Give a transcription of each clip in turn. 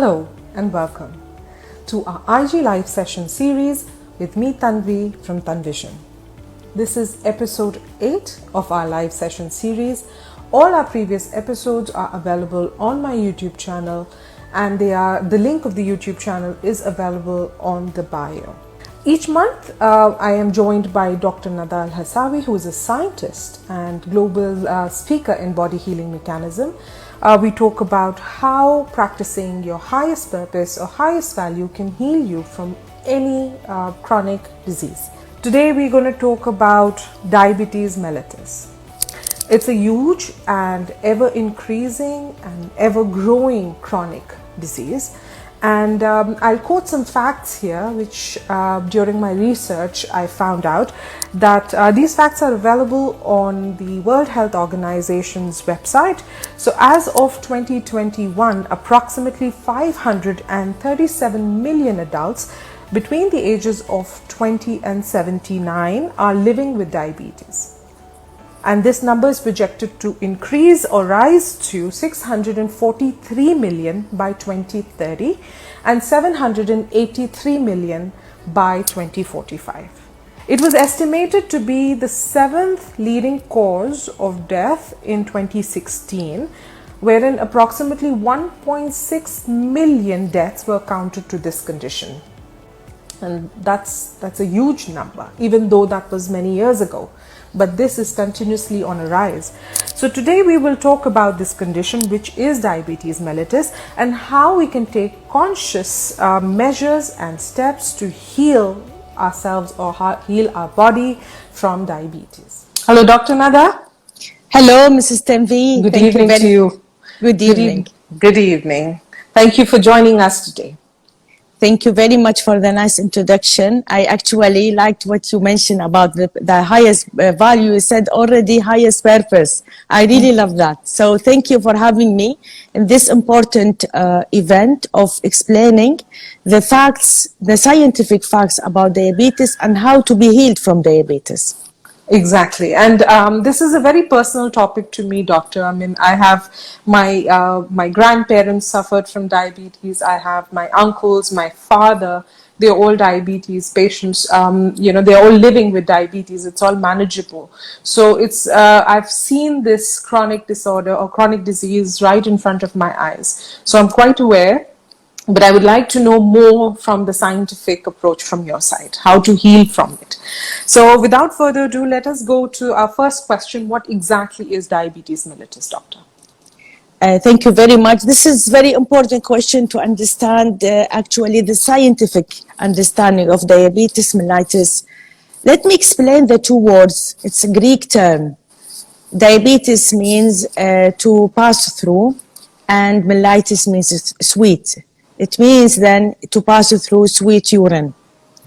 Hello and welcome to our IG Live session series with me Tanvi from Tanvision. This is episode 8 of our live session series. All our previous episodes are available on my YouTube channel, and the link of the YouTube channel is available on the bio. Each month I am joined by Dr. Ahmad Al-Hasawi, who is a scientist and global speaker in body healing mechanism. We talk about how practicing your highest purpose or highest value can heal you from any chronic disease. Today we're going to talk about diabetes mellitus. It's a huge and ever increasing and ever growing chronic disease. And I'll quote some facts here, which during my research I found out that these facts are available on the World Health Organization's website. So as of 2021, approximately 537 million adults between the ages of 20 and 79 are living with diabetes. And this number is projected to increase or rise to 643 million by 2030 and 783 million by 2045. It was estimated to be the 7th leading cause of death in 2016, wherein approximately 1.6 million deaths were counted to this condition. And that's a huge number, even though that was many years ago. But this is continuously on a rise. So today we will talk about this condition, which is diabetes mellitus, and how we can take conscious measures and steps to heal ourselves or heal our body from diabetes. Hello, Dr. Nada. Hello, Mrs. Tanvi. Good evening to you. Good evening. Good evening. Thank you for joining us today. Thank you very much for the nice introduction. I actually liked what you mentioned about the highest value. You said already highest purpose. I really love that. So thank you for having me in this important event of explaining the facts, the scientific facts about diabetes and how to be healed from diabetes. Exactly. And this is a very personal topic to me, doctor. I mean, I have my grandparents suffered from diabetes. I have my uncles, my father, they're all diabetes patients. They're all living with diabetes. It's all manageable. So it's I've seen this chronic disorder or chronic disease right in front of my eyes. So I'm quite aware. But I would like to know more from the scientific approach from your side, how to heal from it. So without further ado, let us go to our first question. What exactly is diabetes mellitus, doctor? Thank you very much. This is a very important question to understand actually the scientific understanding of diabetes mellitus. Let me explain the two words. It's a Greek term. Diabetes means to pass through, and mellitus means sweet. It means then to pass through sweet urine.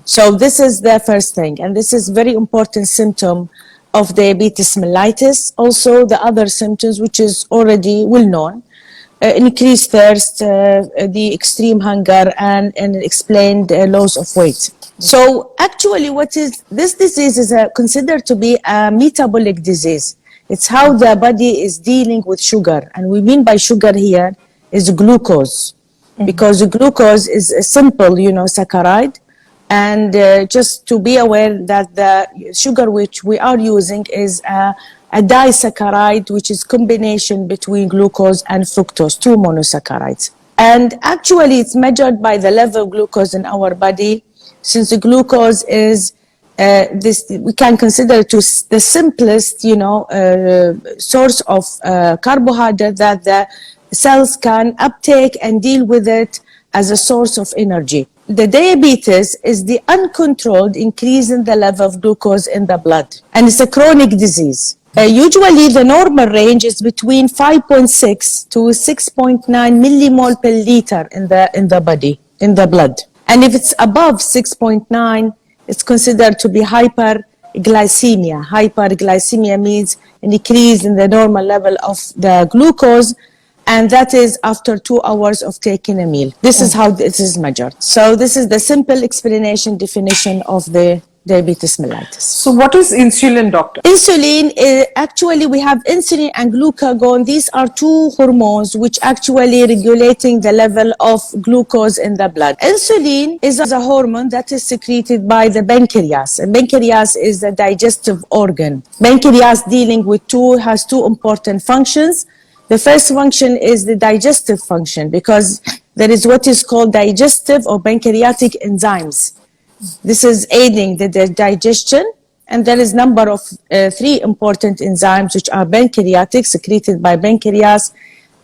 So this is the first thing, and this is very important symptom of diabetes mellitus. Also the other symptoms, which is already well known, increased thirst, the extreme hunger, and explained loss of weight. So actually what is this disease is considered to be a metabolic disease. It's how the body is dealing with sugar, and we mean by sugar here is glucose. Because the glucose is a simple, saccharide, and just to be aware that the sugar which we are using is a disaccharide, which is combination between glucose and fructose, two monosaccharides. And actually it's measured by the level of glucose in our body. Since the glucose is we can consider it to the simplest, source of carbohydrate that the cells can uptake and deal with it as a source of energy. The diabetes is the uncontrolled increase in the level of glucose in the blood, and it's a chronic disease. Usually the normal range is between 5.6 to 6.9 millimole per liter in the body, in the blood. And if it's above 6.9, it's considered to be hyperglycemia. Hyperglycemia means an increase in the normal level of the glucose, and that is after 2 hours of taking a meal. This is how this is measured. So this is the simple explanation definition of the diabetes mellitus. So what is insulin, doctor? Insulin, actually we have insulin and glucagon. These are two hormones which actually regulating the level of glucose in the blood. Insulin is a hormone that is secreted by the pancreas. And pancreas is the digestive organ. Pancreas has two important functions. The first function is the digestive function, because there is what is called digestive or pancreatic enzymes. This is aiding the digestion, and there is number of three important enzymes which are pancreatic, secreted by pancreas,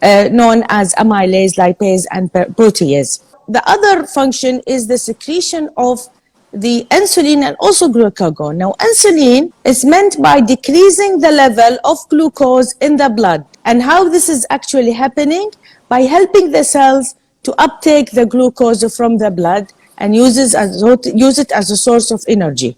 known as amylase, lipase, and protease. The other function is the secretion of the insulin and also glucagon. Now, insulin is meant by decreasing the level of glucose in the blood. And how this is actually happening? By helping the cells to uptake the glucose from the blood and use it as a source of energy.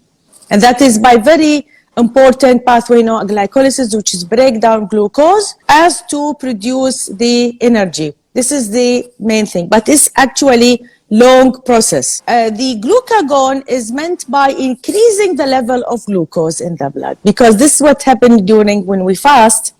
And that is by very important pathway, glycolysis, which is break down glucose as to produce the energy. This is the main thing, but it's actually long process. The glucagon is meant by increasing the level of glucose in the blood, because this is what happened when we fast.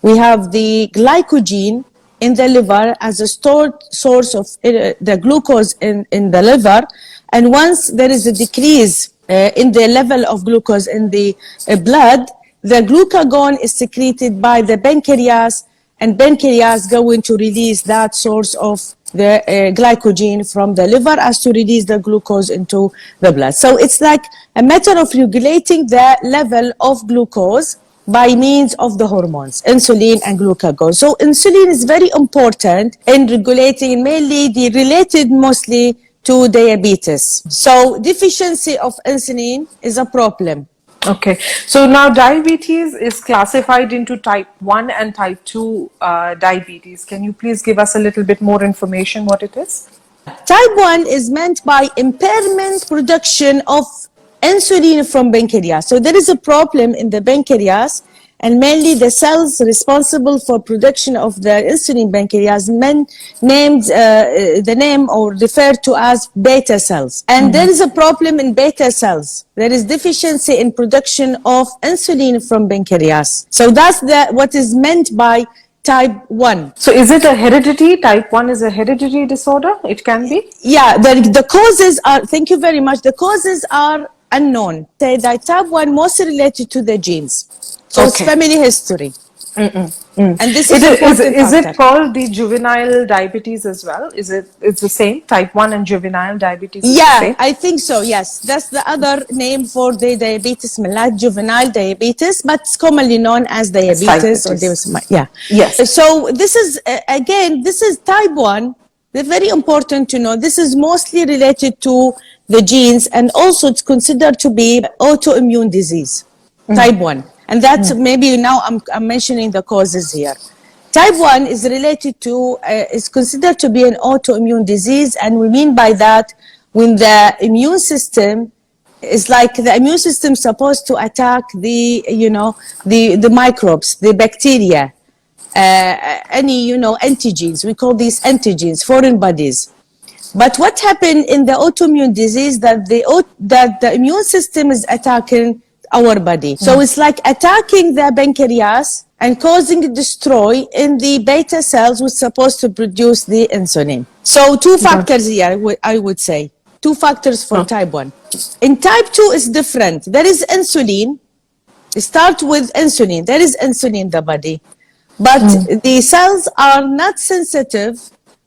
We have the glycogen in the liver as a stored source of the glucose in the liver, and once there is a decrease in the level of glucose in the blood, the glucagon is secreted by the pancreas, and pancreas going to release that source of the glycogen from the liver as to release the glucose into the blood. So it's like a matter of regulating the level of glucose by means of the hormones, insulin and glucagon. So insulin is very important in regulating, mainly related mostly to diabetes. So deficiency of insulin is a problem. Okay, so now diabetes is classified into type 1 and type 2 diabetes. Can you please give us a little bit more information what it is? Type 1 is meant by impairment production of insulin from pancreas. So there is a problem in the pancreas, and mainly the cells responsible for production of the insulin pancreas named the name or referred to as beta cells. And there is a problem in beta cells. There is deficiency in production of insulin from pancreas. So that's what is meant by type 1. So is it a heredity? Type 1 is a hereditary disorder? It can be? Yeah, the causes are, thank you very much, the causes are unknown. Say that type 1 mostly related to the genes. So it's family history. And this is it called the juvenile diabetes as well? It's the same? Type 1 and juvenile diabetes is the same? I think so, yes. That's the other name for the diabetes mellitus, juvenile diabetes, but it's commonly known as diabetes. Yes. So this is, again, this is type 1. They're very important to know. This is mostly related to the genes, and also it's considered to be autoimmune disease, type 1. And that's maybe now I'm mentioning the causes here. Type 1 is related to, is considered to be an autoimmune disease. And we mean by that, when the immune system is like the immune system supposed to attack the, the microbes, the bacteria, any, antigens. We call these antigens, foreign bodies. But what happened in the autoimmune disease that the immune system is attacking our body. So it's like attacking the pancreas and causing destroy in the beta cells which are supposed to produce the insulin. So two factors here, I would say. Two factors for type 1. In type 2 is different. There is insulin. Start with insulin. There is insulin in the body. But the cells are not sensitive,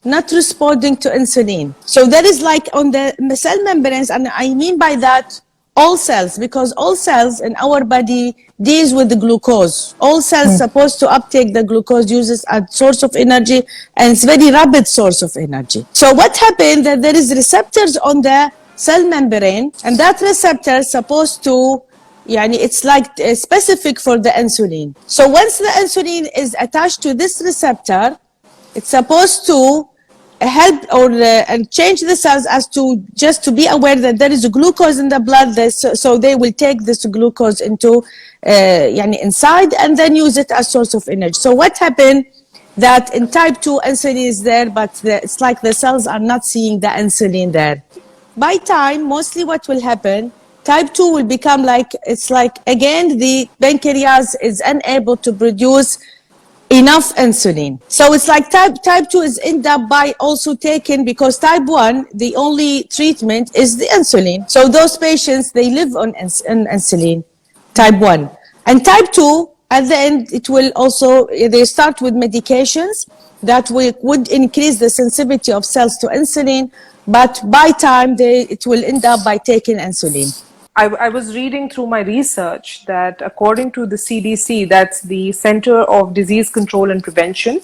not responding to insulin. So there is like on the cell membranes, and I mean by that all cells, because all cells in our body deals with the glucose. All cells supposed to uptake the glucose, uses a source of energy, and it's very rapid source of energy. So what happened that there is receptors on the cell membrane, and that receptor is supposed to, it's like specific for the insulin. So once the insulin is attached to this receptor, it's supposed to help or and change the cells as to just to be aware that there is a glucose in the blood, so they will take this glucose into inside and then use it as source of energy. So what happened that in type 2 insulin is there, but it's like the cells are not seeing the insulin there. By time, mostly what will happen, type 2 will become like, it's like, again, the pancreas is unable to produce enough insulin. So it's like type 2 is end up by also taken, because type 1, the only treatment is the insulin. So those patients, they live on insulin, type 1. And type 2, at the end, it will also, they start with medications that would increase the sensitivity of cells to insulin, but by time, it will end up by taking insulin. I was reading through my research that according to the CDC, that's the Center of Disease Control and Prevention,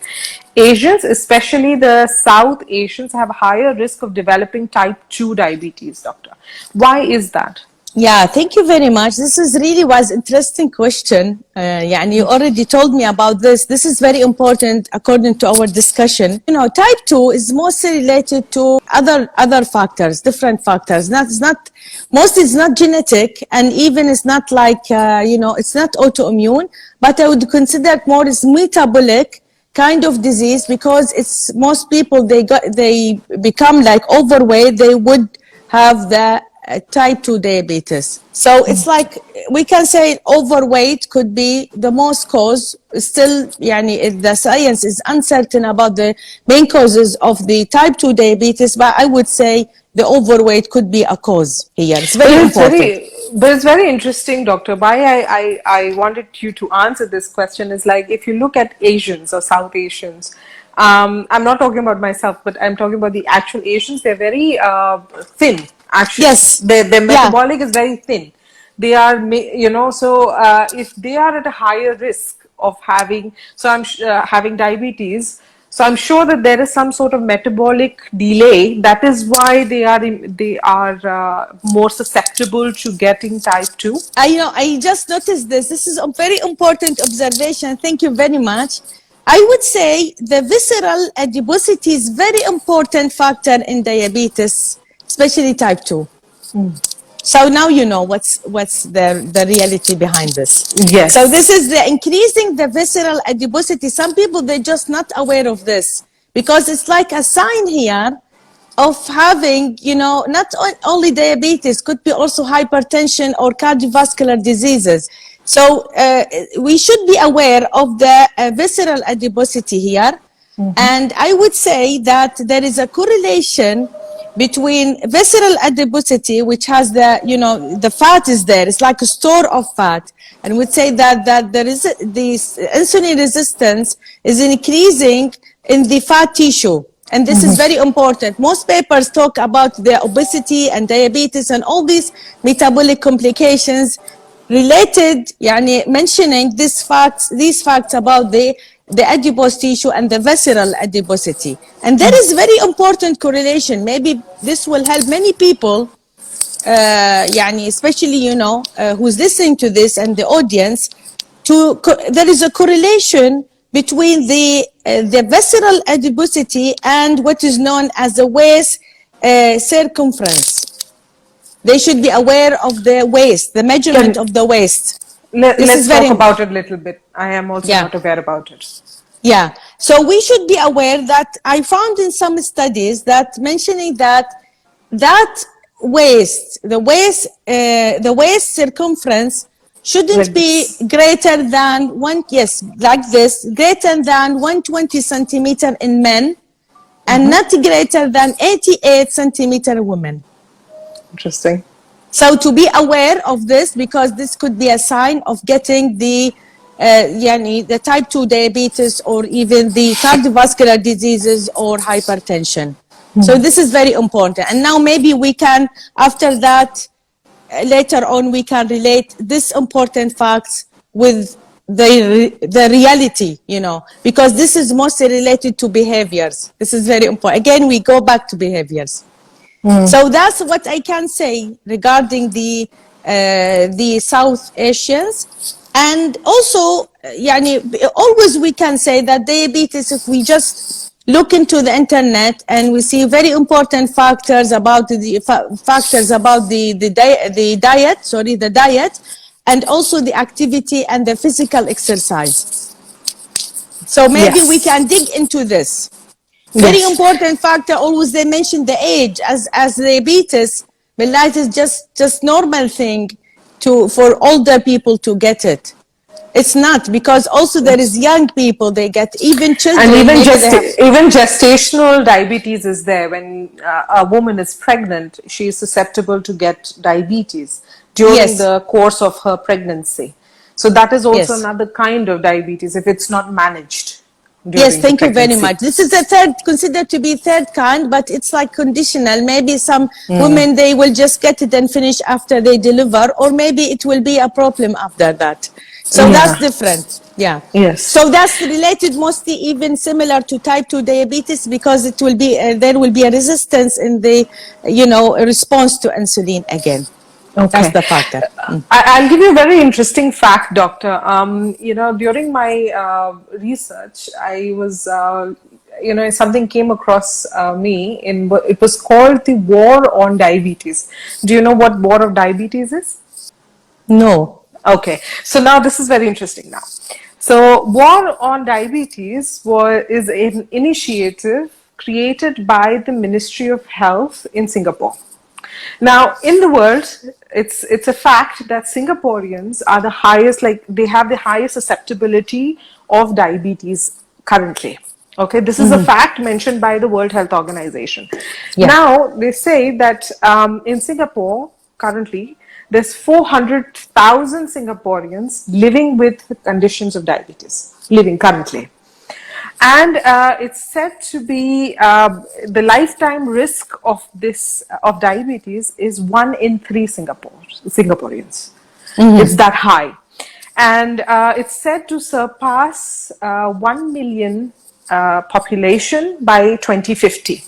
Asians, especially the South Asians, have higher risk of developing type 2 diabetes, doctor. Why is that? Yeah, thank you very much. This is really was interesting question. And you already told me about this. This is very important according to our discussion. You know, type 2 is mostly related to other factors, different factors. Mostly it's not genetic, and even it's not like, it's not autoimmune, but I would consider it more as metabolic kind of disease, because it's most people, they become like overweight, they would have the type 2 diabetes. So it's like, we can say overweight could be the most cause. Still, the science is uncertain about the main causes of the type 2 diabetes, but I would say the overweight could be a cause here. It's very important. But it's very interesting, Doctor. Why I wanted you to answer this question is, like, if you look at Asians or South Asians, I'm not talking about myself, but I'm talking about the actual Asians. They're very thin. Actually, yes, their metabolic is very thin. They are, so if they are at a higher risk of having, having diabetes, so I'm sure that there is some sort of metabolic delay. That is why they are more susceptible to getting type 2. I just noticed this. This is a very important observation. Thank you very much. I would say the visceral adiposity is very important factor in diabetes, especially type 2. So now you know what's the reality behind this. Yes. So this is the increasing the visceral adiposity. Some people, they're just not aware of this, because it's like a sign here of having, not only diabetes, could be also hypertension or cardiovascular diseases. So we should be aware of the visceral adiposity here. And I would say that there is a correlation between visceral adiposity, which has the fat is there. It's like a store of fat. And we'd say that there is this insulin resistance is increasing in the fat tissue. And this is very important. Most papers talk about the obesity and diabetes and all these metabolic complications related, mentioning these facts about the adipose tissue and the visceral adiposity. And there is very important correlation. Maybe this will help many people, especially, who's listening to this and the audience, there is a correlation between the visceral adiposity and what is known as the waist circumference. They should be aware of the waist, the measurement of the waist. Let's talk about it a little bit. I am also not aware about it. Yeah. So we should be aware that I found in some studies that mentioning that waist, the waist circumference shouldn't be greater than greater than 120 centimeter in men, and not greater than 88 centimeter in women. Interesting. So to be aware of this, because this could be a sign of getting the type 2 diabetes, or even the cardiovascular diseases or hypertension. So this is very important. And now maybe we can, after that, later on, we can relate these important facts with the reality, because this is mostly related to behaviors. This is very important. Again, we go back to behaviors. So that's what I can say regarding the South Asians. And also, always we can say that diabetes, if we just look into the internet and we see very important factors about the diet, and also the activity and the physical exercise. So maybe we can dig into this. Very important factor, always they mention the age as diabetes. mellitus just normal thing for older people to get it. It's not, because also there is young people, they get, even children. And even maybe they have, even gestational diabetes is there. When a woman is pregnant, she is susceptible to get diabetes during Yes. the course of her pregnancy. So that is also Yes. another kind of diabetes if it's not managed during Yes, the thank you very pregnancy. much. This is the third, considered to be third kind, but it's like conditional. Maybe some women, they will just get it and finish after they deliver, or maybe it will be a problem after that. So that's Yeah. different. Yeah. Yes. So that's related mostly even similar to type 2 diabetes, because it will be, there will be a resistance in the, a response to insulin again. Okay. That's the factor. I'll give you a very interesting fact, doctor. During my research, I was, something came across me. It was called the War on Diabetes. Do you know what War of Diabetes is? No. Okay, so now this is very interesting now. So War on Diabetes is an initiative created by the Ministry of Health in Singapore. Now, in the world, it's a fact that Singaporeans are the highest, like they have the highest susceptibility of diabetes currently. Okay, this is a fact mentioned by the World Health Organization. Yeah. Now, they say that in Singapore, currently, there's 400,000 Singaporeans living with conditions of diabetes, living currently. And it's said to be the lifetime risk of diabetes is 1 in 3 Singaporeans. It's that high, and it's said to surpass 1 million population by 2050.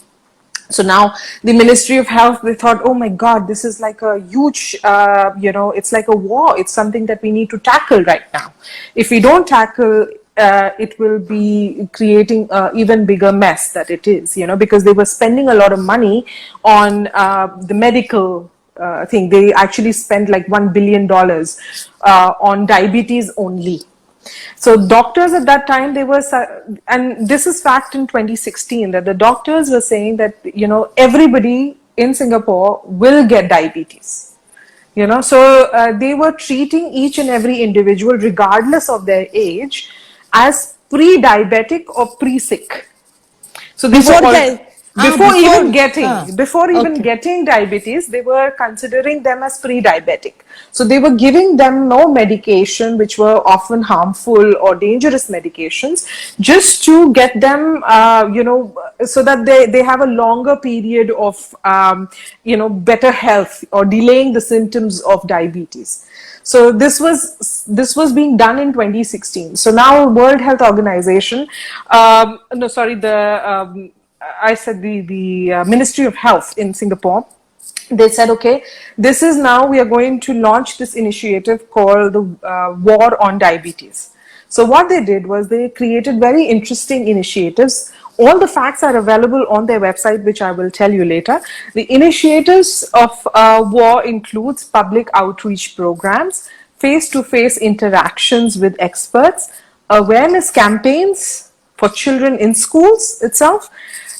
So now the Ministry of Health, they thought, oh my God, this is like a huge, it's like a war. It's something that we need to tackle right now. If we don't tackle, it will be creating an even bigger mess that it is, because they were spending a lot of money on the medical thing. They actually spent like $1 billion on diabetes only. So doctors at that time, they were, and this is fact in 2016, that the doctors were saying that, everybody in Singapore will get diabetes. So they were treating each and every individual, regardless of their age, as pre-diabetic or pre-sick. So they Before were they- before even okay. getting diabetes, they were considering them as pre-diabetic. So they were giving them no medication, which were often harmful or dangerous medications, just to get them, so that they have a longer period of, better health or delaying the symptoms of diabetes. So this was being done in 2016. So now World Health Organization, I said the Ministry of Health in Singapore, they said, okay, this is now we are going to launch this initiative called the War on Diabetes. So what they did was they created very interesting initiatives. All the facts are available on their website, which I will tell you later. The initiatives of WAR includes public outreach programs, face-to-face interactions with experts, awareness campaigns for children in schools itself,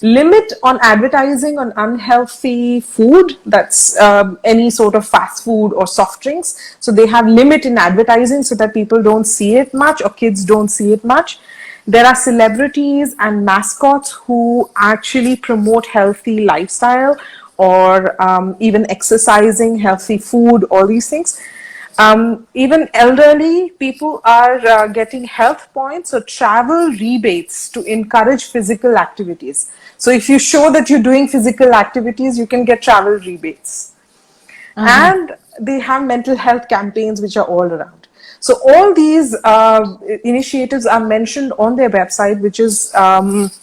limit on advertising on unhealthy food, that's any sort of fast food or soft drinks. So they have limit in advertising so that people don't see it much or kids don't see it much. There are celebrities and mascots who actually promote healthy lifestyle or even exercising, healthy food, all these things. Even elderly people are getting health points or travel rebates to encourage physical activities. So if you show that you're doing physical activities, you can get travel rebates. And they have mental health campaigns which are all around. So all these initiatives are mentioned on their website, which is,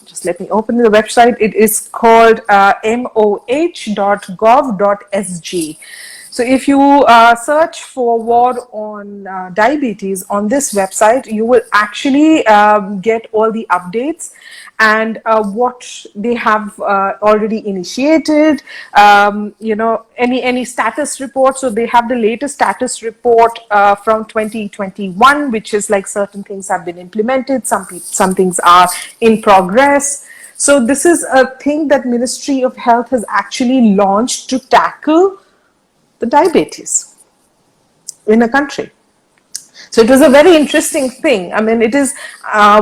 just let me open the website. It is called moh.gov.sg. So if you search for War on Diabetes on this website, you will actually get all the updates and what they have already initiated, any status report. So they have the latest status report from 2021, which is like certain things have been implemented, some things are in progress. So this is a thing that Ministry of Health has actually launched to tackle the diabetes in a country. So it was a very interesting thing. I mean, it is,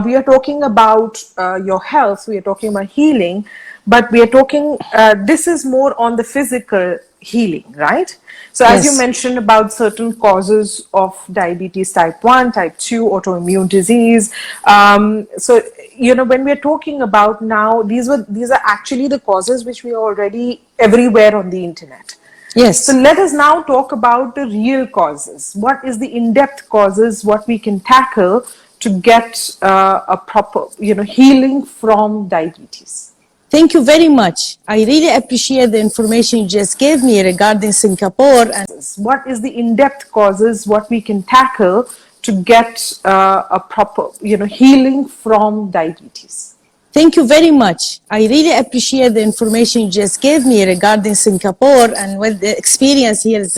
we are talking about your health, we are talking about healing, but we are talking, this is more on the physical healing, right? So as you mentioned about certain causes of diabetes type 1, type 2, autoimmune disease. So, you know, when we're talking about now, these are actually the causes which we are already everywhere on the internet. Yes. So let us now talk about the real causes. What is the in-depth causes, what we can tackle to get a proper, you know, healing from diabetes? Thank you very much. I really appreciate the information you just gave me regarding Singapore. And what is the in-depth causes, what we can tackle to get a proper, you know, healing from diabetes? Thank you very much. I really appreciate the information you just gave me regarding Singapore, and well, the experience here is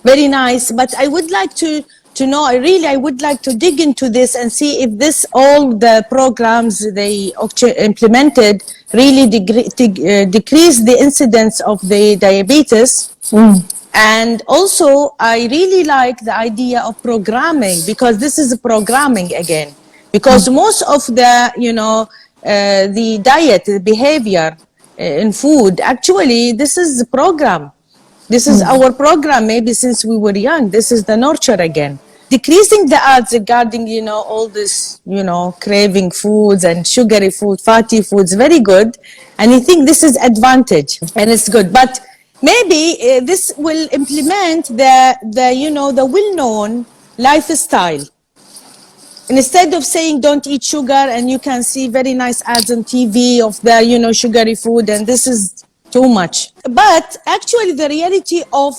very nice. But I would like to know, I would like to dig into this and see if all the programs they implemented really decrease the incidence of the diabetes. And also, I really like the idea of programming, because this is programming again. Because most of the, you know, the diet, the behavior in food, actually, this is the program. This is our program, maybe since we were young. This is the nurture again. Decreasing the odds regarding, you know, all this, you know, craving foods and sugary food, fatty foods, very good. And I think this is advantage and it's good. But maybe this will implement the you know, the well-known lifestyle. Instead of saying don't eat sugar, and you can see very nice ads on TV of the, you know, sugary food, and this is too much. But actually the reality of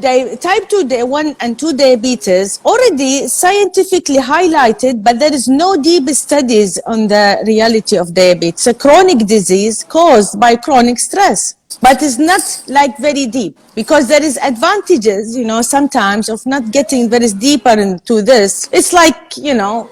type 2, 1 and 2 diabetes already scientifically highlighted, but there is no deep studies on the reality of diabetes. It's a chronic disease caused by chronic stress, but it's not like very deep, because there is advantages, you know, sometimes of not getting very deeper into this. It's like, you know,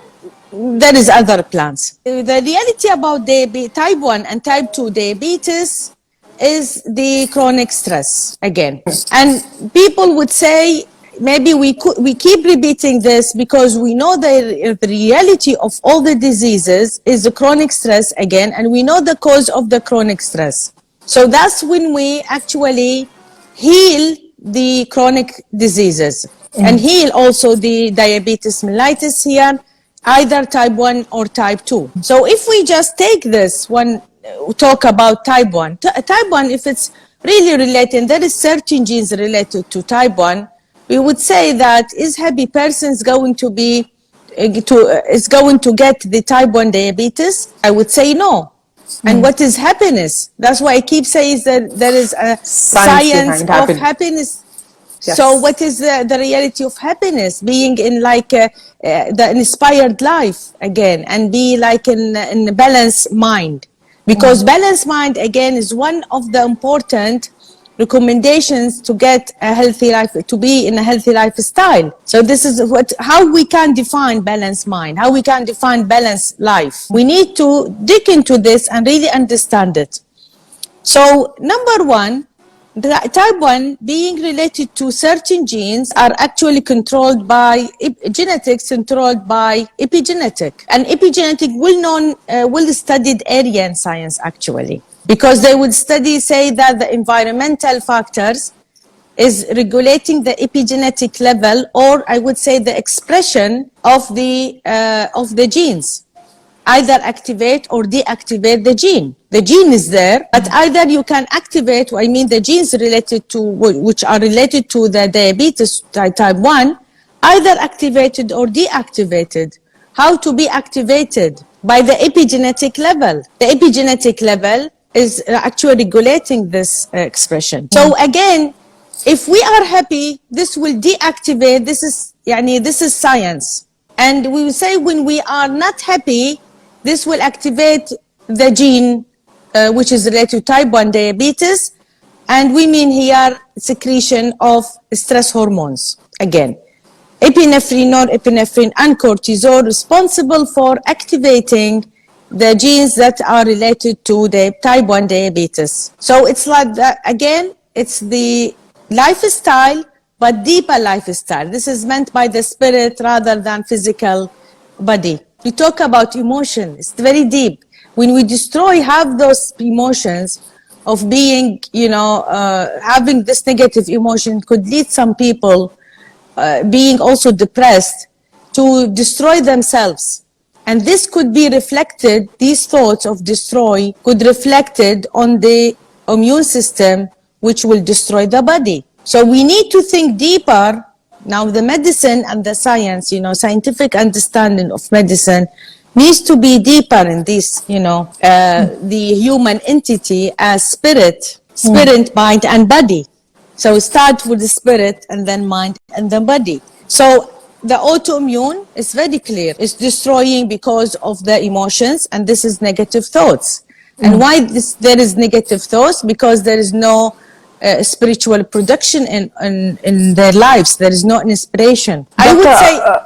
there is other plans. The reality about type 1 and type 2 diabetes is the chronic stress again. And people would say, maybe we keep repeating this because we know the reality of all the diseases is the chronic stress again, and we know the cause of the chronic stress. So that's when we actually heal the chronic diseases and heal also the diabetes mellitus here, either type 1 or type 2. So if we just take this one, talk about type 1. Type 1, if it's really related, there is certain genes related to type 1, we would say that is happy persons going to be is going to get the type 1 diabetes? I would say no. And what is happiness? That's why I keep saying that there is a science of happiness. Yes. So what is the reality of happiness? Being in like the inspired life again, and be like in a balanced mind. Because balanced mind, again, is one of the important recommendations to get a healthy life, to be in a healthy lifestyle. So this is how we can define balanced mind, how we can define balanced life. We need to dig into this and really understand it. So number one, the type 1 being related to certain genes are actually controlled by genetics, controlled by epigenetic. And epigenetic, well-studied area in science actually, because they would say that the environmental factors is regulating the epigenetic level, or I would say the expression of the genes. Either activate or deactivate the gene. The gene is there, but either you can activate, I mean the genes related to, which are related to the diabetes type 1, either activated or deactivated. How to be activated? By the epigenetic level. The epigenetic level is actually regulating this expression. So again, if we are happy, this will deactivate, this is science. And we will say when we are not happy, this will activate the gene which is related to type 1 diabetes, and we mean here secretion of stress hormones. Again, epinephrine, norepinephrine, and cortisol responsible for activating the genes that are related to the type 1 diabetes. So it's like that, again, it's the lifestyle, but deeper lifestyle. This is meant by the spirit rather than physical body. We talk about emotion. It's very deep. When we destroy, have those emotions of being, having this negative emotion could lead some people being also depressed to destroy themselves. And this could be reflected, these thoughts of destroy could reflected on the immune system, which will destroy the body. So we need to think deeper. Now the medicine and the science, scientific understanding of medicine needs to be deeper in this, the human entity as spirit, mind and body. So start with the spirit and then mind and then body. So the autoimmune is very clear. It's destroying because of the emotions, and this is negative thoughts. And why there is negative thoughts? Because there is no spiritual production in their lives. There is no inspiration. Doctor, I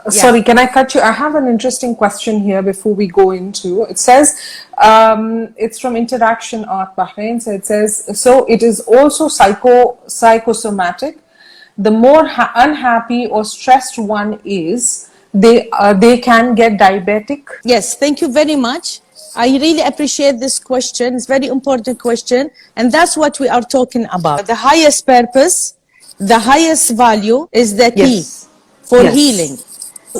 would say... sorry, can I cut you? I have an interesting question here before we go into. It says, it's from Interaction Art Bahrain. So it says, so it is also psychosomatic. The more unhappy or stressed one is, they can get diabetic. Yes, thank you very much. I really appreciate this question. It's a very important question. And that's what we are talking about. The highest purpose, the highest value is the key for healing.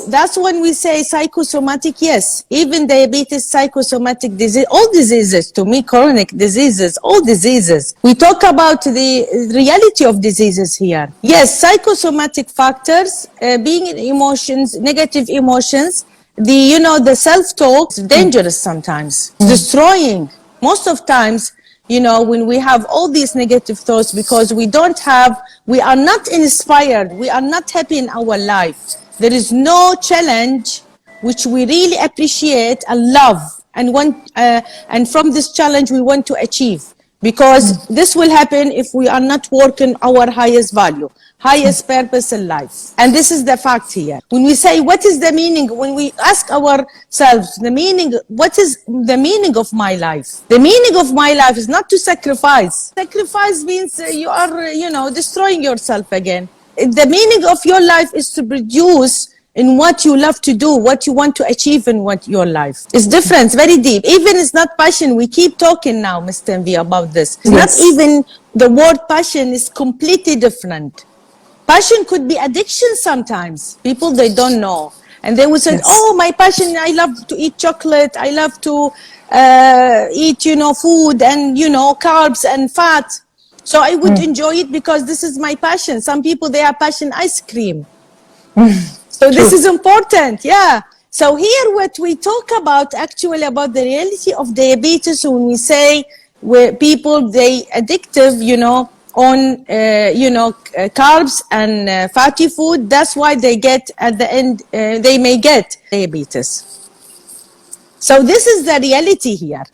That's when we say psychosomatic, yes. Even diabetes, psychosomatic disease, all diseases, to me, chronic diseases, all diseases. We talk about the reality of diseases here. Yes, psychosomatic factors, being in emotions, negative emotions, the self-talk is dangerous sometimes, destroying. Most of times, when we have all these negative thoughts because we are not inspired, we are not happy in our life. There is no challenge which we really appreciate and love and from this challenge we want to achieve, because this will happen if we are not working our highest value, highest purpose in life. And this is the fact here. When we say what is the meaning, when we ask ourselves what is the meaning of my life? The meaning of my life is not to sacrifice. Sacrifice means you are destroying yourself again. The meaning of your life is to produce in what you love to do, what you want to achieve in your life. It's different, very deep. Even it's not passion. We keep talking now, Mr. MV, about this. It's not even the word passion is completely different. Passion could be addiction sometimes. People, they don't know. And they would say, oh, my passion, I love to eat chocolate. I love to eat, food and, carbs and fat. So I would enjoy it because this is my passion. Some people, they have passion ice cream. So this is important, yeah. So here what we talk about actually about the reality of diabetes, when we say where people, they addictive, on, carbs and fatty food, that's why they get at the end, they may get diabetes. So this is the reality here.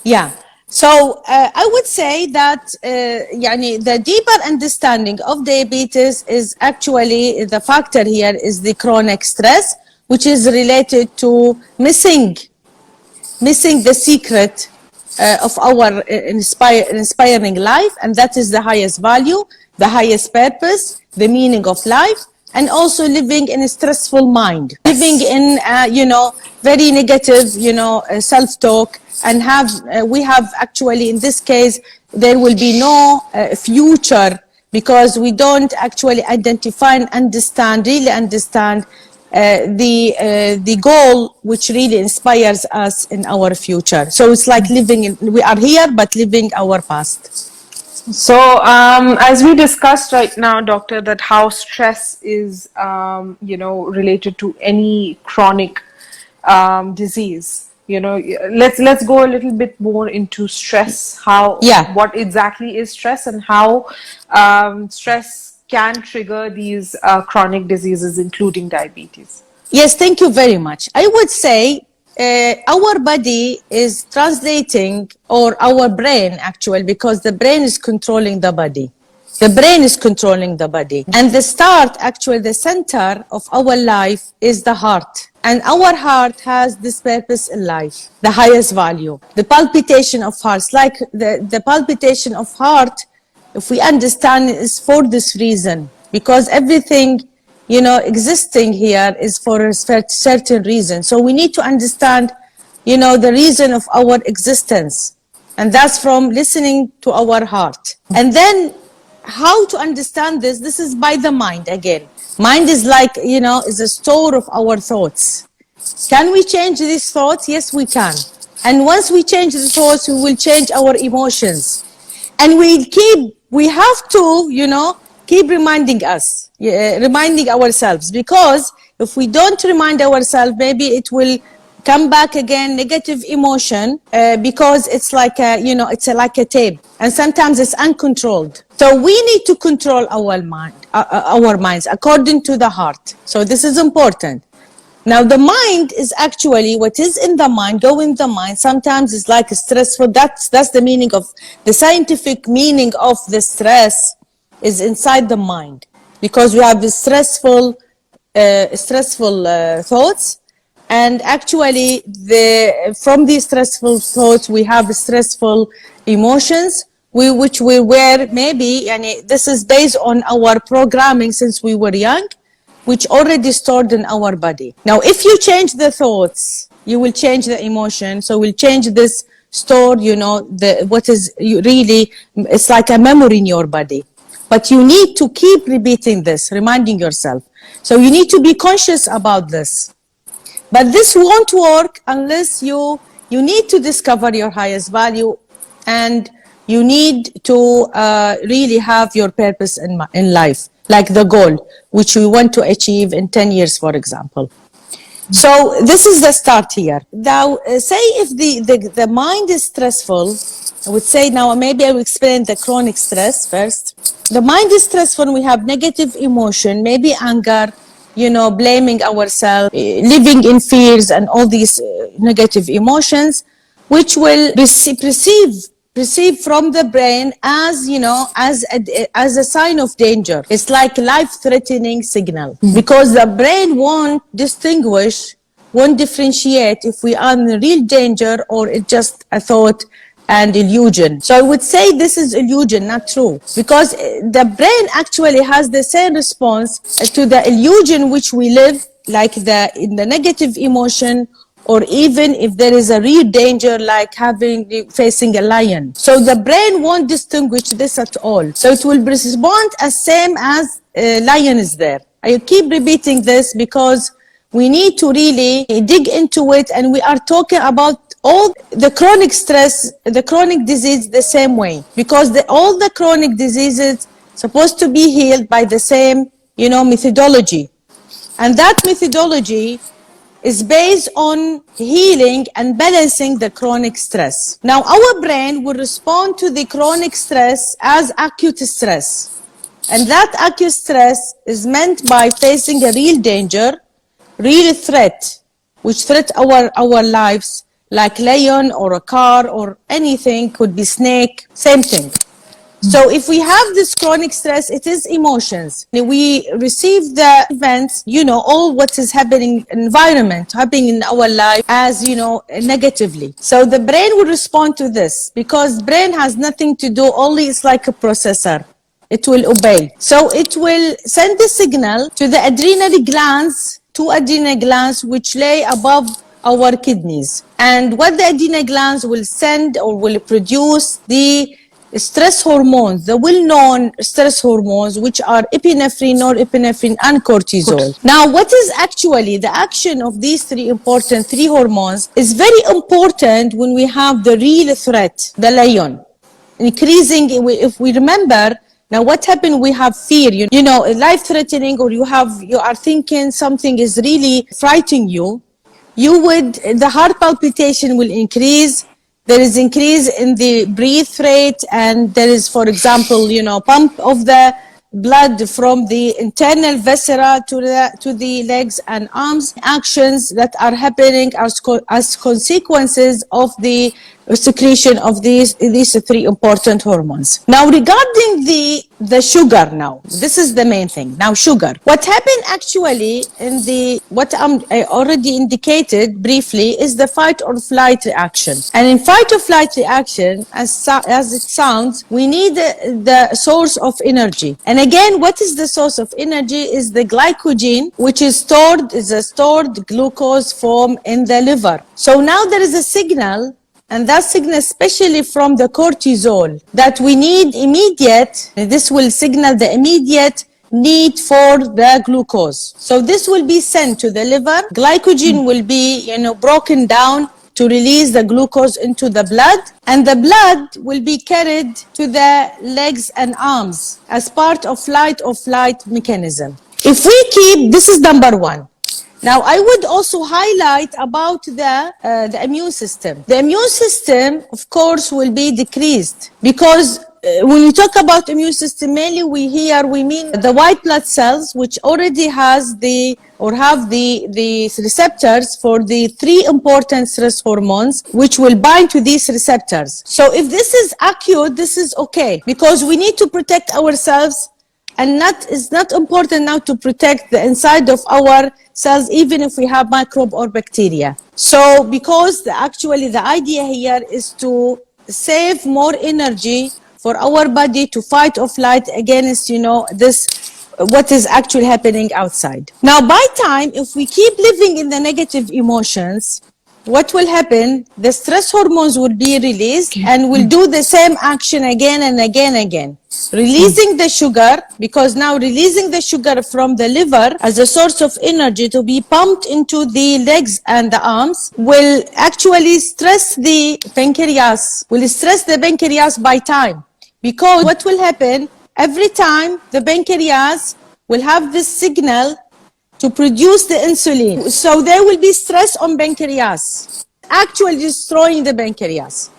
Yeah. So I would say that the deeper understanding of diabetes is actually the factor here is the chronic stress, which is related to missing the secret of our inspiring life, and that is the highest value, the highest purpose, the meaning of life, and also living in a stressful mind, living in very negative self-talk. And we have actually, in this case, there will be no future because we don't actually identify and really understand the goal which really inspires us in our future. So it's like we are here, but living our past. So as we discussed right now, doctor, that how stress is, related to any chronic disease. Let's go a little bit more into stress. What exactly is stress, and how stress can trigger these chronic diseases, including diabetes. Yes, thank you very much. I would say our body is translating, or our brain actually, because the brain is controlling the body. The brain is controlling the body. And the start, actually, the center of our life is the heart. And our heart has this purpose in life, the highest value. The palpitation of heart, like the palpitation of heart If we understand, it's for this reason, because everything, you know, existing here is for a certain reason. So we need to understand, you know, the reason of our existence. And that's from listening to our heart. And then how to understand this? This is by the mind again. Mind is like, you know, is a store of our thoughts. Can we change these thoughts? Yes, we can. And once we change the thoughts, we will change our emotions. And we have to, you know, keep reminding ourselves, because if we don't remind ourselves, maybe it will come back again, negative emotion, because it's like a, you know, it's like a tape, and sometimes it's uncontrolled. So we need to control our minds according to the heart. So this is important. Now the mind is actually what is in the mind, go in the mind. Sometimes it's like stressful. That's the meaning of the scientific meaning of the stress is inside the mind, because we have the stressful thoughts, and actually from these stressful thoughts we have stressful emotions, which we were maybe, and this is based on our programming since we were young, which already stored in our body. Now, if you change the thoughts, you will change the emotion. So we'll change this store, you know, what is really, it's like a memory in your body. But you need to keep repeating this, reminding yourself. So you need to be conscious about this. But this won't work unless you need to discover your highest value, and you need to really have your purpose in life, like the goal, which we want to achieve in 10 years, for example. So this is the start here. Now, say if the mind is stressful, I would say now maybe I will explain the chronic stress first. The mind is stressful, we have negative emotion, maybe anger, you know, blaming ourselves, living in fears and all these negative emotions, which will perceive from the brain as, you know, as a sign of danger. It's like life-threatening signal, because the brain won't distinguish, won't differentiate if we are in real danger or it's just a thought and illusion. So I would say this is illusion, not true, because the brain actually has the same response to the illusion which we live, like in the negative emotion, or even if there is a real danger, like facing a lion. So the brain won't distinguish this at all. So it will respond as same as a lion is there. I keep repeating this because we need to really dig into it, and we are talking about all the chronic stress, the chronic disease the same way, because all the chronic diseases supposed to be healed by the same, you know, methodology. And that methodology is based on healing and balancing the chronic stress. Now, our brain will respond to the chronic stress as acute stress. And that acute stress is meant by facing a real danger, real threat, which threat our lives, like lion or a car or anything, could be snake, same thing. So if we have this chronic stress, it is emotions. We receive the events, you know, all what is happening, environment happening in our life as, you know, negatively. So the brain will respond to this, because brain has nothing to do, only it's like a processor. It will obey. So it will send the signal to the adrenal glands, two adrenal glands which lay above our kidneys. And what the adrenal glands will send or will produce the stress hormones, the well-known stress hormones, which are epinephrine, norepinephrine, and cortisol. Now, what is actually the action of these three hormones is very important when we have the real threat, the lion. Increasing, if we remember, now what happened, we have fear, you know, life-threatening, or you are thinking something is really frightening you, the heart palpitation will increase. There is increase in the breath rate, and there is, for example, you know, pump of the blood from the internal viscera to the legs and arms. Actions that are happening as consequences of the secretion of these three important hormones. Now, regarding the sugar now, this is the main thing. Now, sugar. What happened actually in I already indicated briefly is the fight or flight reaction. And in fight or flight reaction, as it sounds, we need the source of energy. And again, what is the source of energy is the glycogen, which is a stored glucose form in the liver. So now there is a signal, and that signal, especially from the cortisol, that we need immediate, this will signal the immediate need for the glucose. So this will be sent to the liver. Glycogen will be, broken down to release the glucose into the blood, and the blood will be carried to the legs and arms as part of flight or flight mechanism. If we keep, this is number one. Now, I would also highlight about the immune system. The immune system, of course, will be decreased because when we talk about immune system, mainly we mean the white blood cells, which already have the receptors for the three important stress hormones, which will bind to these receptors. So if this is acute, this is okay, because we need to protect ourselves, and it's not important now to protect the inside of our cells, even if we have microbe or bacteria. So because actually the idea here is to save more energy for our body to fight or flight against, what is actually happening outside. Now, by time, if we keep living in the negative emotions, what will happen? The stress hormones will be released and will do the same action again and again. Releasing the sugar, because now releasing the sugar from the liver as a source of energy to be pumped into the legs and the arms will actually stress the pancreas, by time. Because what will happen, every time the pancreas will have this signal to produce the insulin. So there will be stress on pancreas, actually destroying the pancreas.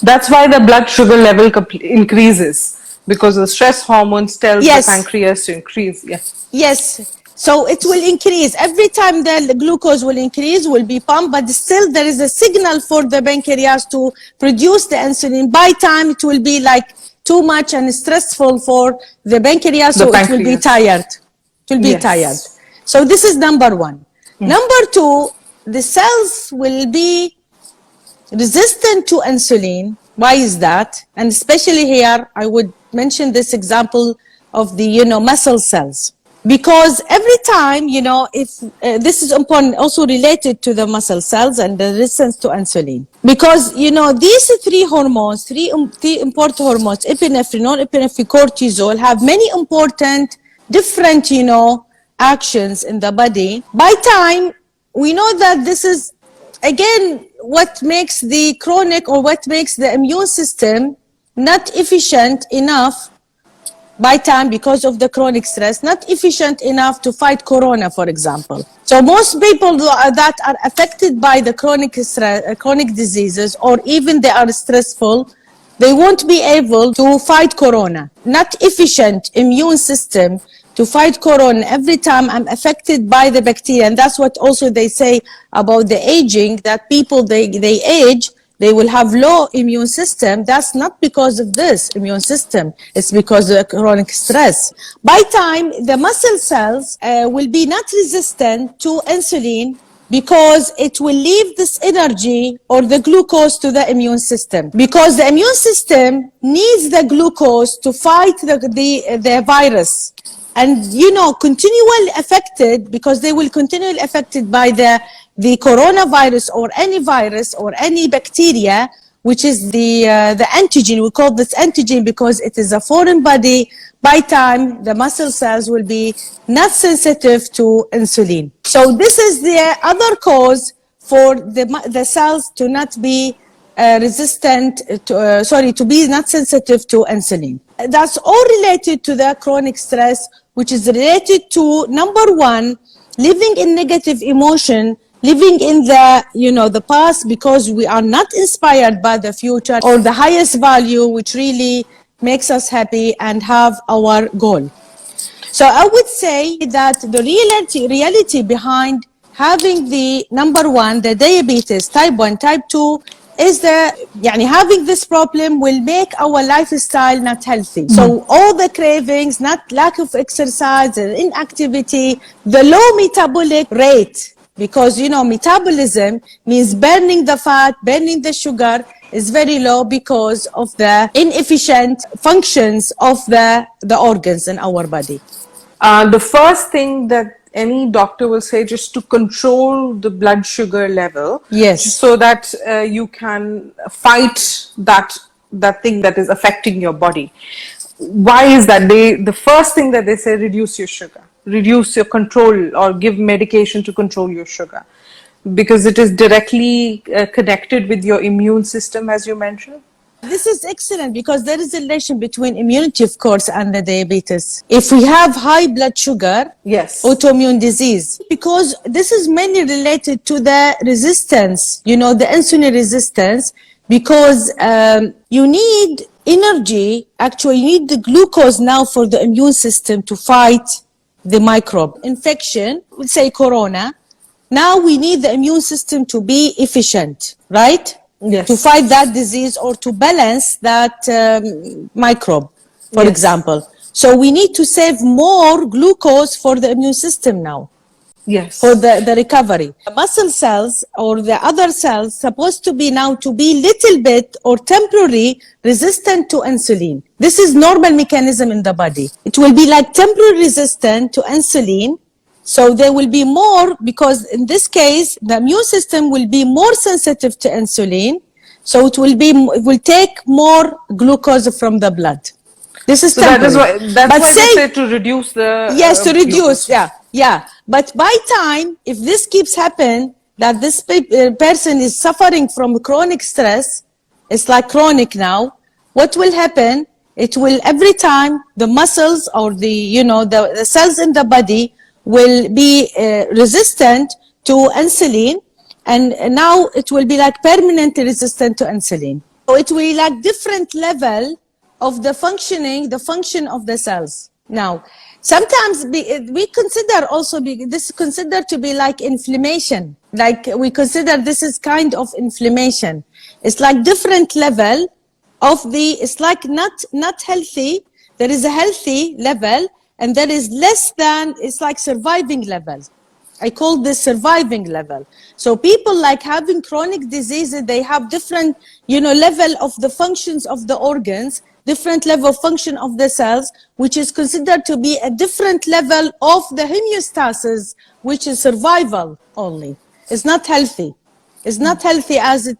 That's why the blood sugar level increases, because the stress hormones tell the pancreas to increase. Yes. So it will increase. Every time the glucose will increase, will be pumped, but still there is a signal for the pancreas to produce the insulin. By time it will be like too much and stressful for the pancreas, so it will be tired. It will be tired. So this is number one. Number two, the cells will be resistant to insulin. Why is that? And especially here, I would mention this example of the, muscle cells. Because every time, if this is important, also related to the muscle cells and the resistance to insulin. Because, these three hormones, three important hormones, epinephrine, norepinephrine, cortisol, have many important different, actions in the body. By time, we know that this is, again, what makes the chronic or what makes the immune system not efficient enough by time because of the chronic stress, not efficient enough to fight corona, for example. So most people that are affected by the chronic diseases, or even they are stressful, they won't be able to fight corona. Not efficient immune system to fight corona. Every time I'm affected by the bacteria, and that's what also they say about the aging, that people, they age, they will have low immune system. That's not because of this immune system. It's because of chronic stress. By time, the muscle cells will be not resistant to insulin, because it will leave this energy or the glucose to the immune system. Because the immune system needs the glucose to fight the virus. And, continually affected, because they will continually affected by the coronavirus or any virus or any bacteria, which is the antigen. We call this antigen because it is a foreign body. By time, the muscle cells will be not sensitive to insulin. So this is the other cause for the cells to not be to be not sensitive to insulin. That's all related to the chronic stress, which is related to, number one, living in negative emotion, living in the past, because we are not inspired by the future or the highest value, which really makes us happy and have our goal. So I would say that the reality behind having the number one, the diabetes, type 1, type 2, is having this problem will make our lifestyle not healthy. So all the cravings, not lack of exercise, inactivity, the low metabolic rate, because metabolism means burning the fat, burning the sugar, is very low because of the inefficient functions of the organs in our body. The first thing that any doctor will say, just to control the blood sugar level, yes, so that you can fight that thing that is affecting your body. Why is that? The first thing that they say, reduce your sugar, reduce your control, or give medication to control your sugar, because it is directly connected with your immune system, as you mentioned. This is excellent, because there is a relation between immunity, of course, and the diabetes. If we have high blood sugar, yes, autoimmune disease, because this is mainly related to the resistance, the insulin resistance, because you need energy, actually you need the glucose now for the immune system to fight the microbe. Infection, let's say corona, now we need the immune system to be efficient, right? Yes. To fight that disease or to balance that microbe, for yes. example. So we need to save more glucose for the immune system now. Yes. For the recovery. The muscle cells or the other cells supposed to be now to be little bit or temporary resistant to insulin. This is normal mechanism in the body. It will be like temporary resistant to insulin. So there will be more, because in this case, the immune system will be more sensitive to insulin. So it will take more glucose from the blood. This is temporary. That's why they say to reduce the... Yes, to reduce, yeah. But by time, if this keeps happening, that this person is suffering from chronic stress, it's like chronic now, what will happen? It will, every time, the muscles or the cells in the body will be resistant to insulin, and now it will be like permanently resistant to insulin. So it will be like different level of the function of the cells. Now, sometimes we consider also, this is considered to be like inflammation. Like we consider this is kind of inflammation. It's like different level of it's like not healthy. There is a healthy level, and there is less than, it's like surviving level. I call this surviving level. So people like having chronic diseases, they have different, level of the functions of the organs, different level of function of the cells, which is considered to be a different level of the homeostasis, which is survival only. It's not healthy. It's not healthy as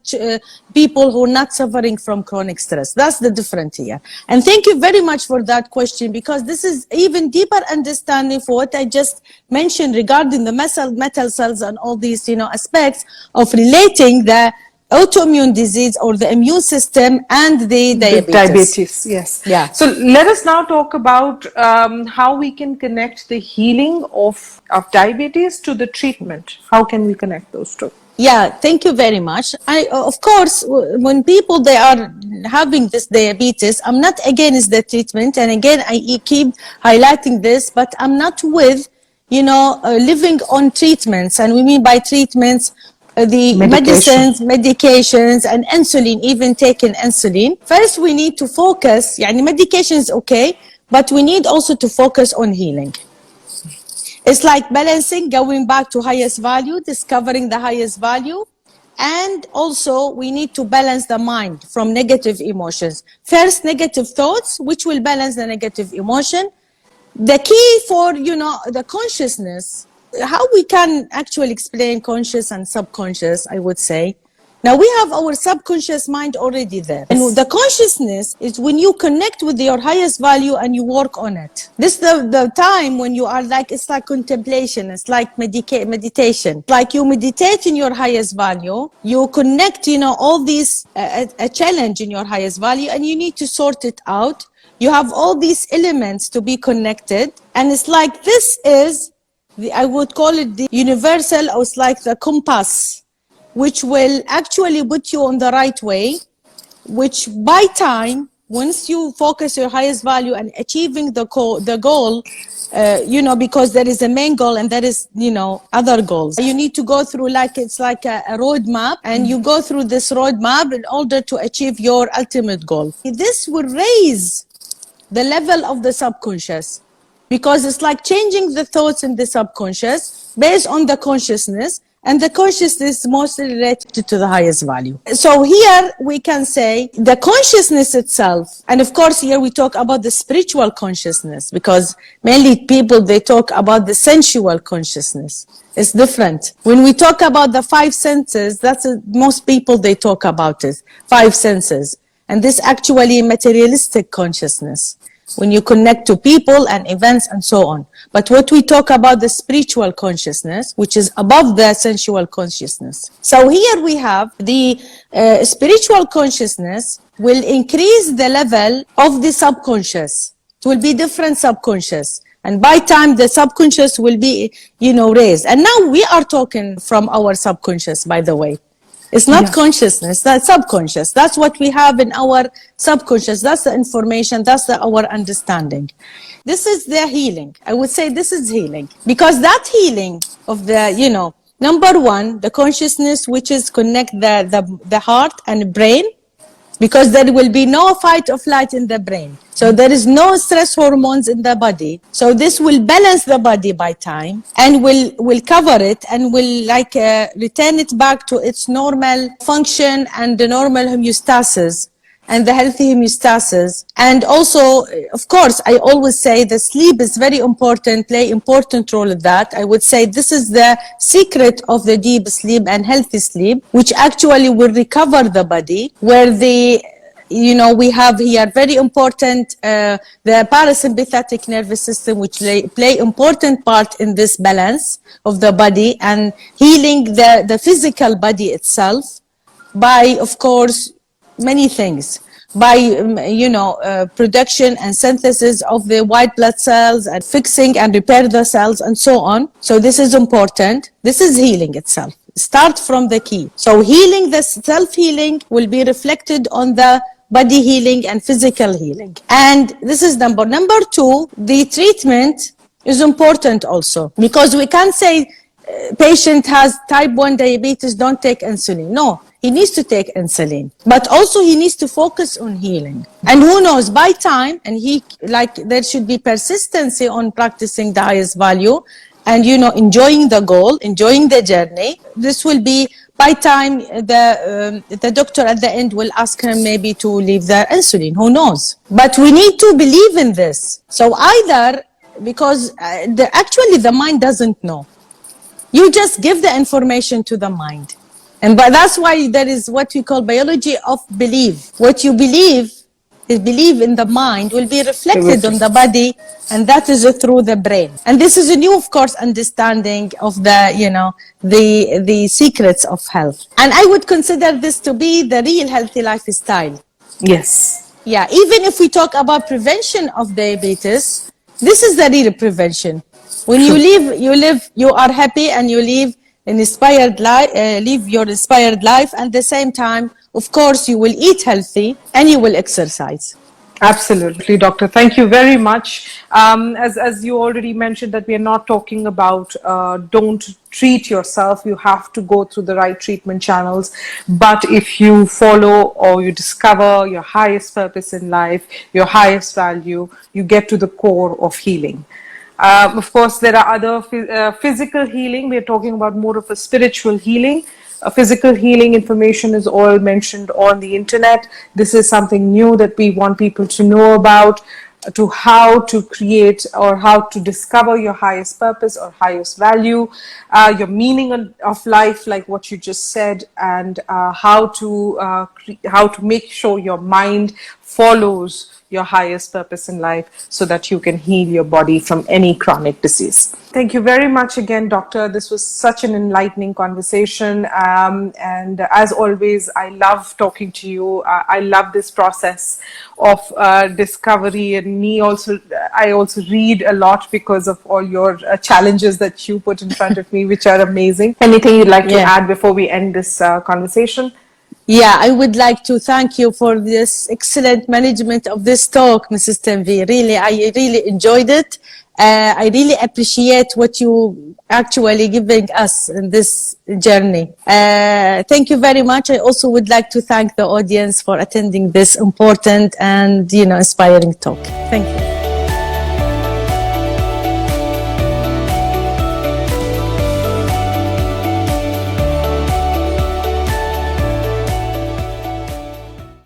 people who are not suffering from chronic stress. That's the difference here. And thank you very much for that question, because this is even deeper understanding for what I just mentioned regarding the metal cells and all these, aspects of relating the autoimmune disease or the immune system and the diabetes. Yes. Yeah. So let us now talk about how we can connect the healing of diabetes to the treatment. How can we connect those two? Yeah, thank you very much. Of course, when people, they are having this diabetes, I'm not against the treatment. And again, I keep highlighting this, but I'm not with, living on treatments. And we mean by treatments, the medicines, medications, and insulin, even taking insulin. First, we need to focus, medication is okay, but we need also to focus on healing. It's like balancing, going back to highest value, discovering the highest value. And also we need to balance the mind from negative emotions. First, negative thoughts, which will balance the negative emotion. The key for, the consciousness, how we can actually explain conscious and subconscious, I would say. Now we have our subconscious mind already there. And the consciousness is when you connect with your highest value and you work on it. This is the time when you are like, it's like contemplation, it's like meditation. Like you meditate in your highest value, you connect, all these, a challenge in your highest value, and you need to sort it out. You have all these elements to be connected. And it's like, this is, I would call it the universal, or it's like the compass, which will actually put you on the right way, which by time once you focus your highest value and achieving the goal, because there is a main goal and there is, other goals. You need to go through it's like a roadmap, and you go through this roadmap in order to achieve your ultimate goal. This will raise the level of the subconscious, because it's like changing the thoughts in the subconscious based on the consciousness, and the consciousness is mostly related to the highest value. So here we can say the consciousness itself, and of course here we talk about the spiritual consciousness, because mainly people, they talk about the sensual consciousness. It's different. When we talk about the five senses, most people, they talk about it, five senses. And this actually materialistic consciousness, when you connect to people and events and so on. But what we talk about, the spiritual consciousness, which is above the sensual consciousness. So here we have the spiritual consciousness will increase the level of the subconscious. It will be different subconscious. And by time the subconscious will be, raised. And now we are talking from our subconscious, by the way. It's not consciousness, that's subconscious. That's what we have in our subconscious. That's the information, that's our understanding. This is the healing. I would say this is healing. Because that healing of the, number one, the consciousness, which is connect the heart and brain, because there will be no fight or flight in the brain. So there is no stress hormones in the body. So this will balance the body by time, and will cover it, and will return it back to its normal function and the normal homeostasis and the healthy homeostasis. And also, of course, I always say the sleep is very important, play important role in that. I would say this is the secret of the deep sleep and healthy sleep, which actually will recover the body, where we have here very important, the parasympathetic nervous system, which play important part in this balance of the body and healing the physical body itself by, of course, many things, by production and synthesis of the white blood cells and fixing and repair the cells and so on. So this is important. This is healing itself. Start from the key. So healing, the self-healing will be reflected on the body healing and physical healing. And this is number two. The treatment is important also, because we can't say patient has type 1 diabetes, don't take insulin. No, he needs to take insulin, but also he needs to focus on healing. And who knows, by time, and there should be persistency on practicing the highest value and, enjoying the goal, enjoying the journey. This will be, by time, the doctor at the end will ask him maybe to leave the insulin, who knows? But we need to believe in this. So either, because actually the mind doesn't know. You just give the information to the mind. And that's why there is what we call biology of belief. What you believe in the mind will be reflected on the body, and that is through the brain. And this is a new, of course, understanding of the secrets of health. And I would consider this to be the real healthy lifestyle. Yes. Yeah, even if we talk about prevention of diabetes, this is the real prevention. When you are happy and you live your inspired life, and at the same time, of course, you will eat healthy and you will exercise. Absolutely, doctor. Thank you very much. As you already mentioned, that we are not talking about don't treat yourself. You have to go through the right treatment channels. But if you follow or you discover your highest purpose in life, your highest value, you get to the core of healing. Of course, there are other physical healing. We're talking about more of a spiritual healing. Physical healing information is all mentioned on the internet. This is something new that we want people to know about, to how to create or how to discover your highest purpose or highest value, your meaning of life, like what you just said, and how to make sure your mind follows your highest purpose in life so that you can heal your body from any chronic disease. Thank you very much again, doctor. This was such an enlightening conversation. And as always, I love talking to you. I love this process of discovery, and I also read a lot because of all your challenges that you put in front of me, which are amazing. Anything you'd like to add before we end this conversation? Yeah, I would like to thank you for this excellent management of this talk, Mrs. Tanvi. Really, I really enjoyed it. I really appreciate what you actually giving us in this journey. Thank you very much. I also would like to thank the audience for attending this important and, inspiring talk. Thank you.